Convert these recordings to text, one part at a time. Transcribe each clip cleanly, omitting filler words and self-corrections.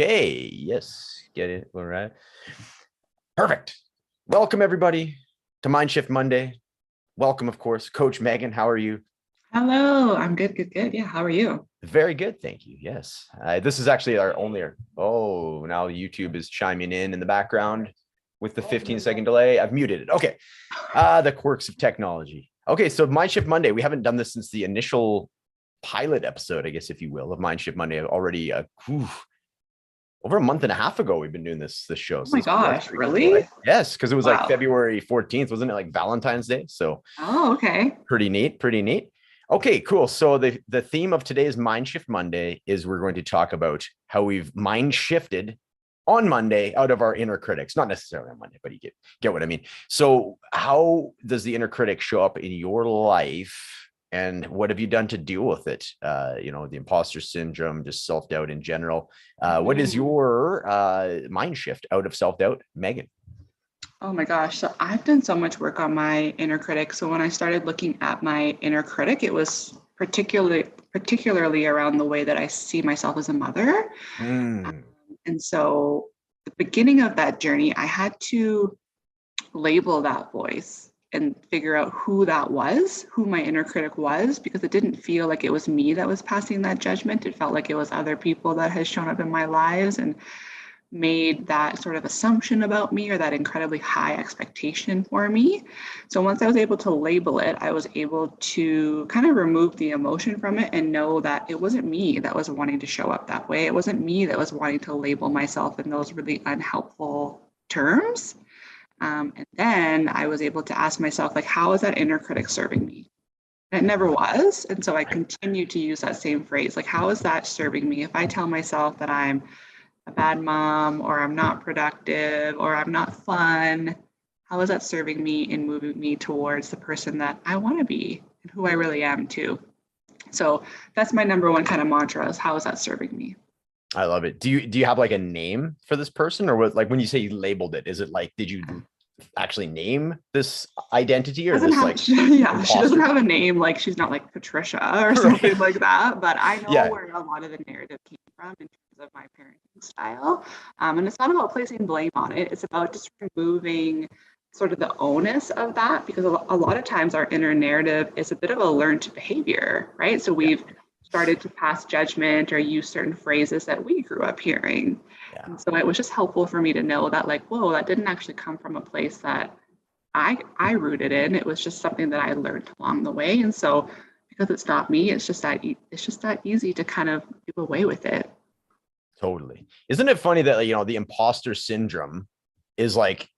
Okay, yes, get it. All right. Perfect. Welcome, everybody, to MindShift Monday. Welcome, of course, Coach Megan. How are you? Hello, I'm good, good, good. Yeah, how are you? Very good, thank you. Yes, this is actually our only. Oh, now YouTube is chiming in the background with the 15-second delay. I've muted it. Okay. The quirks of technology. Okay, so MindShift Monday. We haven't done this since the initial pilot episode, I guess, if you will, of MindShift Monday. Already over a month and a half ago, we've been doing this show. Oh So my that's gosh, pretty cool, right? really? Yes, because it was like Wow. February 14th, wasn't it? Like Valentine's Day. So Oh, okay. pretty neat, pretty neat. Okay, cool. So the theme of today's MindShift Monday is we're going to talk about how we've mind shifted on Monday out of our inner critics. Not necessarily on Monday, but you get what I mean. So how does the inner critic show up in your life? And what have you done to deal with it? The imposter syndrome, just self-doubt in general. What is Mhm. your mind shift out of self-doubt, Megan? Oh my gosh. So I've done so much work on my inner critic. So when I started looking at my inner critic, it was particularly around the way that I see myself as a mother. Um, Mm, and so the beginning of that journey, I had to label that voice and figure out who that was, who my inner critic was, because it didn't feel like it was me that was passing that judgment. It felt like it was other people that had shown up in my lives and made that sort of assumption about me or that incredibly high expectation for me. So once I was able to label it, I was able to kind of remove the emotion from it and know that it wasn't me that was wanting to show up that way. It wasn't me that was wanting to label myself in those really unhelpful terms. And then I was able to ask myself, like, how is that inner critic serving me? And it never was. And so I continue to use that same phrase, like, how is that serving me? If I tell myself that I'm a bad mom, or I'm not productive, or I'm not fun, how is that serving me in moving me towards the person that I want to be and who I really am too? So that's my number one kind of mantra is how is that serving me? I love it. Do you have like a name for this person, or what? Like when you say you labeled it, is it like did you actually name this identity or Doesn't this have like yeah, she doesn't imposter? have a name, like she's not like Patricia or Right. something like that, but I know Yeah. where a lot of the narrative came from in terms of my parenting style. And it's not about placing blame on it, it's about just removing sort of the onus of that, because a lot of times our inner narrative is a bit of a learned behavior, right? So Yeah. we've started to pass judgment or use certain phrases that we grew up hearing. Yeah. And so it was just helpful for me to know that, like, whoa, that didn't actually come from a place that I rooted in. It was just something that I learned along the way. And so because it's not me, it's just that easy to kind of do away with it. Totally. Isn't it funny that the imposter syndrome is like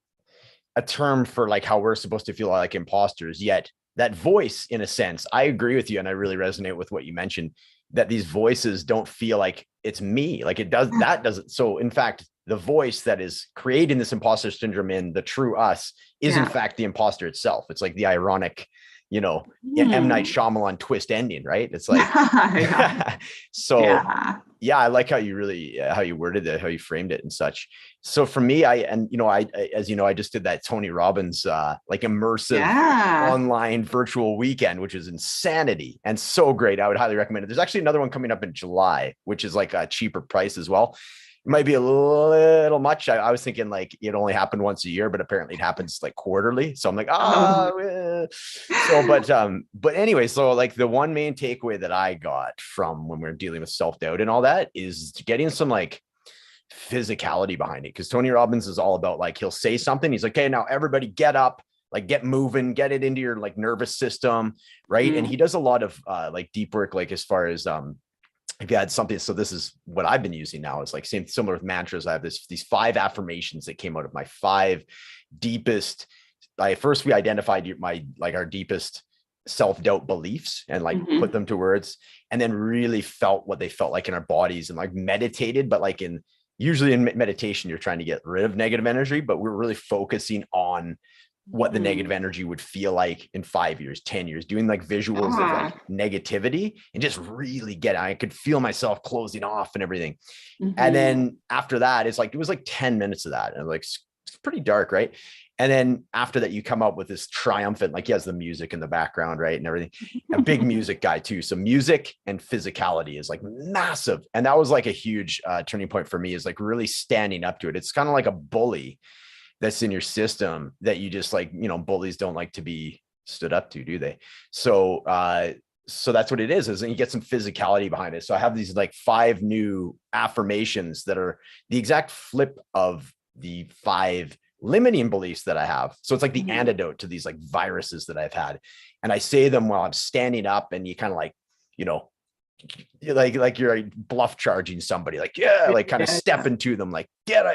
a term for like how we're supposed to feel like imposters, yet that voice, in a sense, I agree with you, and I really resonate with what you mentioned, that these voices don't feel like it's me, like it does, that doesn't. So in fact, the voice that is creating this imposter syndrome in the true us is in Yeah. fact the imposter itself. It's like the ironic, M. Night Hmm. Shyamalan twist ending, right? It's like Yeah. so Yeah. yeah, I like how you really how you worded it, how you framed it and such. So for me, as you know, I just did that Tony Robbins like immersive Yeah. online virtual weekend, which is insanity and so great. I would highly recommend it. There's actually another one coming up in July, which is like a cheaper price as well. It might be a little much. I was thinking like it only happened once a year, but apparently it happens like quarterly. So I'm like, Oh. so, but anyway, so like the one main takeaway that I got from when we're dealing with self-doubt and all that is getting some like physicality behind it. Cause Tony Robbins is all about like, he'll say something. He's like, okay, now everybody get up, like get moving, get it into your like nervous system. Right. And Mm-hmm. he does a lot of like deep work, like as far as, if you had something, so this is what I've been using now. It's like similar with mantras. I have these 5 affirmations that came out of my 5 deepest. First we identified our deepest self-doubt beliefs and like put Mm-hmm. them to words, and then really felt what they felt like in our bodies and like meditated. But like usually in meditation, you're trying to get rid of negative energy, but we're really focusing on what the negative energy would feel like in 5 years, 10 years, doing like visuals of Yeah. like negativity and just really I could feel myself closing off and everything. And Mm-hmm. then after that, it was like 10 minutes of that. And like, it's pretty dark. Right. And then after that, you come up with this triumphant, like he has the music in the background, right? And everything. A big music guy too. So music and physicality is like massive. And that was like a huge turning point for me, is like really standing up to it. It's kind of like a bully that's in your system that you just like, you know, bullies don't like to be stood up to, do they? So, so that's what it is you get some physicality behind it. So I have these like 5 new affirmations that are the exact flip of the 5 limiting beliefs that I have. So it's like the antidote to these like viruses that I've had. And I say them while I'm standing up, and you kind of like, you know, like you're bluff charging somebody, like, yeah, like kind of step into them, like get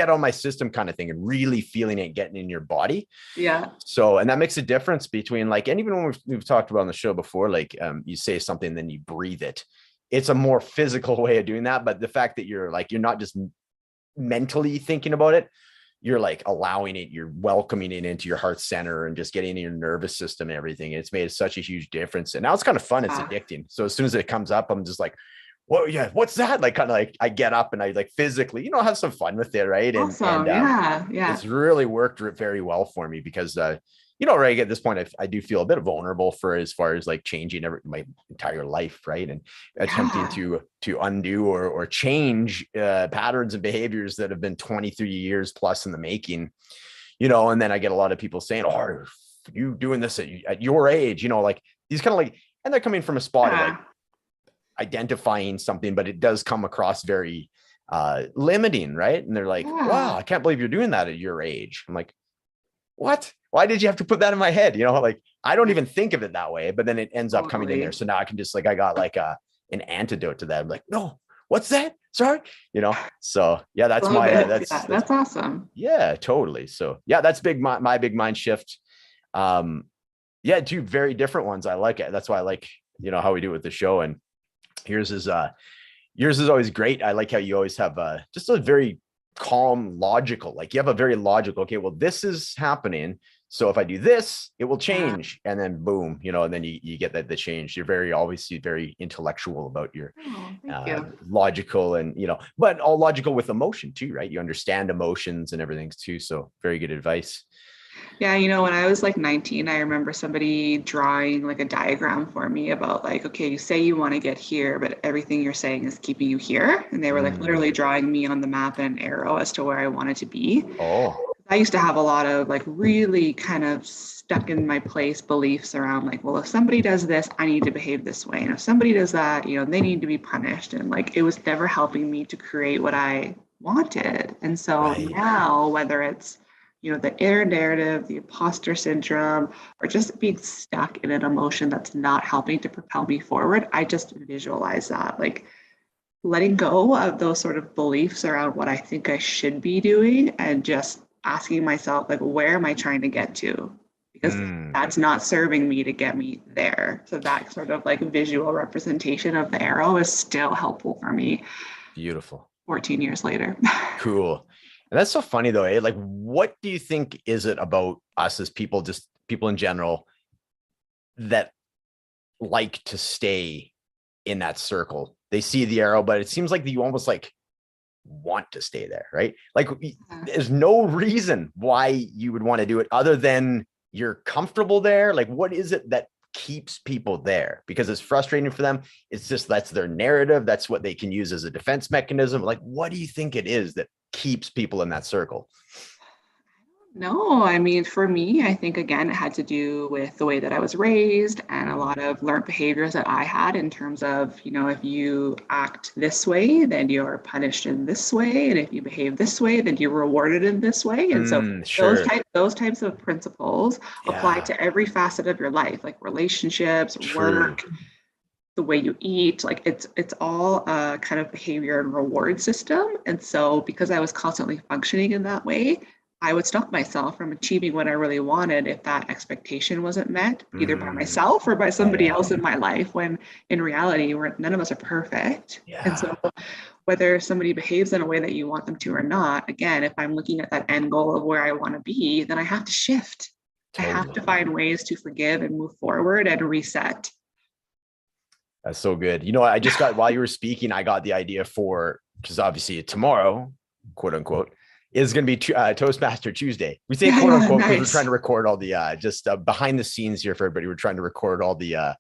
on my system kind of thing, and really feeling it getting in your body. Yeah. So, and that makes a difference between like, and even when we've talked about on the show before, like you say something, then you breathe it. It's a more physical way of doing that. But the fact that you're not just mentally thinking about it, you're like allowing it, you're welcoming it into your heart center and just getting in your nervous system and everything. It's made such a huge difference. And now it's kind of fun. It's addicting. So as soon as it comes up, I'm just like, well, yeah, what's that? Like, kind of like I get up and I like physically, have some fun with it. Right. Awesome. And yeah. It's really worked very well for me because, right at this point, I do feel a bit vulnerable for as far as like changing my entire life, right? And attempting to undo or change patterns and behaviors that have been 23 years plus in the making, and then I get a lot of people saying, oh, are you doing this at your age? Like these kind of like, and they're coming from a spot of like identifying something, but it does come across very limiting, right? And they're like, wow, I can't believe you're doing that at your age. I'm like, what? Why did you have to put that in my head? Like I don't even think of it that way, but then it ends up coming in there. So now I can just like, I got like an antidote to that. I'm like, no, what's that? Sorry. So yeah, that's that's awesome. Yeah, totally. So yeah, that's my big mind shift. Yeah, 2 very different ones. I like it. That's why I like, how we do it with the show. And yours is always great. I like how you always have just a very calm, logical, like you have a very logical, okay, well, this is happening, so if I do this, it will change. And then boom, and then you get the change. You're obviously very intellectual about your logical and but all logical with emotion too, right? You understand emotions and everything too. So very good advice. Yeah, when I was like 19, I remember somebody drawing like a diagram for me about like, okay, you say you want to get here, but everything you're saying is keeping you here. And they were like literally drawing me on the map and an arrow as to where I wanted to be. Oh. I used to have a lot of like really kind of stuck in my place beliefs around like, well, if somebody does this, I need to behave this way. And if somebody does that, they need to be punished. And like, it was never helping me to create what I wanted. And so now, whether it's the inner narrative, the imposter syndrome, or just being stuck in an emotion that's not helping to propel me forward, I just visualize that, like letting go of those sort of beliefs around what I think I should be doing and just asking myself, like, where am I trying to get to? Because that's not serving me to get me there. So that sort of like visual representation of the arrow is still helpful for me. Beautiful. 14 years later. Cool. And that's so funny though, eh? Like, what do you think is it about us as people, just people in general, that like to stay in that circle? They see the arrow, but it seems like you almost like want to stay there, right? Like there's no reason why you would want to do it other than you're comfortable there. Like, what is it that keeps people there? Because it's frustrating for them. It's just, that's their narrative. That's what they can use as a defense mechanism. Like, what do you think it is that keeps people in that circle? No, I mean, for me, I think, again, it had to do with the way that I was raised and a lot of learned behaviors that I had in terms of, if you act this way, then you're punished in this way. And if you behave this way, then you're rewarded in this way. And so those types of principles apply to every facet of your life, like relationships, work, the way you eat, like it's all a kind of behavior and reward system. And so because I was constantly functioning in that way, I would stop myself from achieving what I really wanted if that expectation wasn't met, either by myself or by somebody else in my life, when in reality, none of us are perfect. And so whether somebody behaves in a way that you want them to or not, again, if I'm looking at that end goal of where I want to be, then I have to shift. I have to find ways to forgive and move forward and reset. That's so good. I just got, while you were speaking, I got the idea for, because obviously tomorrow, quote unquote, is going to be Toastmaster Tuesday. We say Yeah, quote yeah, unquote because we're nice. trying to record all the just behind the scenes here for everybody. We're trying to record all the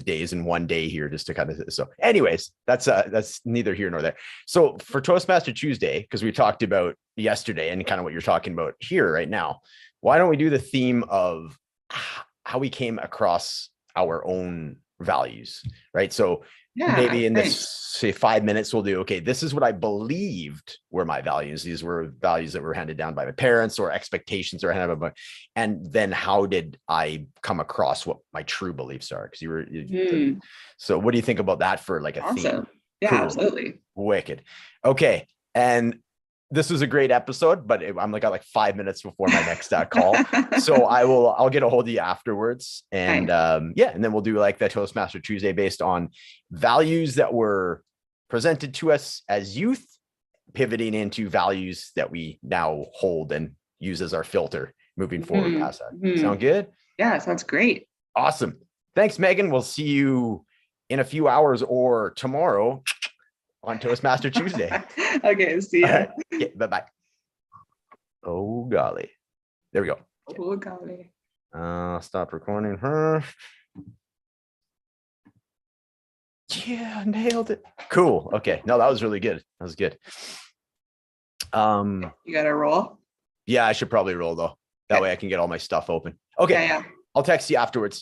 days in one day here just to kind of, so anyways, that's neither here nor there. So for Toastmaster Tuesday, because we talked about yesterday and kind of what you're talking about here right now, why don't we do the theme of how we came across our own values, right? So Yeah, maybe in this, thanks. say 5 minutes, we'll do, okay, this is what I believed were my values. These were values that were handed down by my parents or expectations or handed by, and then how did I come across what my true beliefs are? Because so what do you think about that for like a theme? Awesome. Yeah, Cool. absolutely. Wicked. Okay. And this was a great episode, but I'm got like 5 minutes before my next call. So I'll get a hold of you afterwards. And and then we'll do like the Toastmaster Tuesday based on values that were presented to us as youth, pivoting into values that we now hold and use as our filter moving forward past that. Sound good? Yeah, sounds great. Awesome. Thanks, Megan. We'll see you in a few hours or tomorrow on Toastmaster Tuesday. Okay, see ya. All right. Okay, bye-bye. Oh, golly. There we go. Oh, golly. Stop recording her. Yeah, nailed it. Cool. Okay. No, that was really good. That was good. You got to roll? Yeah, I should probably roll though. That way I can get all my stuff open. Okay. Yeah. I'll text you afterwards.